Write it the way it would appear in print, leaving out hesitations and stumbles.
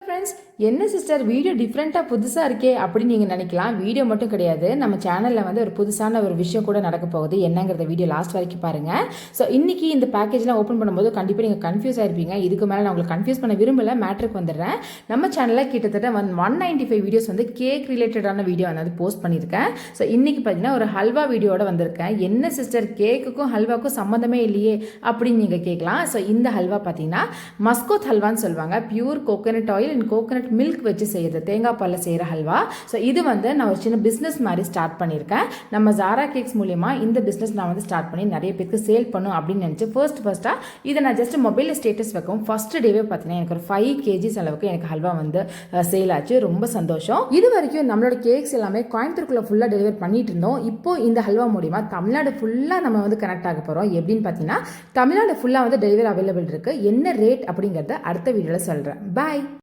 Friends, என்ன sister video டிஃப்ரெண்ட்டாக புதுசாக இருக்கே அப்படின்னு நீங்கள் நினைக்கலாம். வீடியோ மட்டும் கிடையாது, நம்ம சேனலில் வந்து ஒரு புதுசான ஒரு விஷயம் கூட நடக்க போகுது. என்னங்கிறத வீடியோ லாஸ்ட் வரைக்கும் பாருங்கள். ஸோ இன்றைக்கி இந்த பேக்கேஜ்லாம் ஓப்பன் பண்ணும்போது கண்டிப்பாக நீங்கள் கன்ஃபியூஸ் ஆகிருப்பீங்க. இதுக்கு மேலே நான் உங்களுக்கு கன்ஃபியூஸ் பண்ண விரும்பலை, மேட்ருக்கு வந்துடுறேன். நம்ம சேனலில் கிட்டத்தட்ட 195 வீடியோஸ் வந்து கேக் ரிலேட்டடான வீடியோ வந்து போஸ்ட் பண்ணியிருக்கேன். ஸோ இன்றைக்கி பார்த்தீங்கன்னா ஒரு ஹல்வா வீடியோட வந்திருக்கேன். என்ன சிஸ்டர் கேக்குக்கும் ஹல்வாக்கும் சம்மந்தமே இல்லையே அப்படின்னு நீங்கள் கேட்கலாம். ஸோ இந்த ஹல்வா பார்த்தீங்கன்னா மஸ்கோத் ஹல்வான்னு சொல்லுவாங்க. Pure coconut oil and coconut milk வச்சு செய்கிறது, தேங்காய் பாலில் செய்கிற ஹல்வா. ஸோ இது வந்து நான் ஒரு சின்ன பிஸ்னஸ் மாதிரி ஸ்டார்ட் பண்ணியிருக்கேன். நம்ம ஜாரா கேக்ஸ் மூலிமா இந்த பிஸ்னஸ் நான் வந்து ஸ்டார்ட் பண்ணி நிறைய பேருக்கு சேல் பண்ணும் அப்படின்னு நினச்சி ஃபர்ஸ்ட்டாக இதை நான் ஜஸ்ட் மொபைலில் ஸ்டேட்டஸ் வைக்கும். ஃபர்ஸ்ட் டேவே பார்த்தீங்கன்னா எனக்கு ஒரு 5 kg அளவுக்கு எனக்கு ஹல்வா வந்து சேல் ஆச்சு. ரொம்ப சந்தோஷம். இது வரைக்கும் நம்மளோட கேக்ஸ் எல்லாமே கோயம்புத்தூருக்குள்ள ஃபுல்லாக டெலிவர் பண்ணிட்டு இருந்தோம். இப்போ இந்த ஹல்வா மூலிமா தமிழ்நாடு ஃபுல்லாக நம்ம வந்து கனெக்ட் ஆக போகிறோம். எப்படின்னு பார்த்தீங்கன்னா தமிழ்நாடு ஃபுல்லாக வந்து டெலிவரி அவைலபிள் இருக்குது. என்ன ரேட் அப்படிங்கிறத அடுத்த வீடியோவில் சொல்கிறேன். பாய்.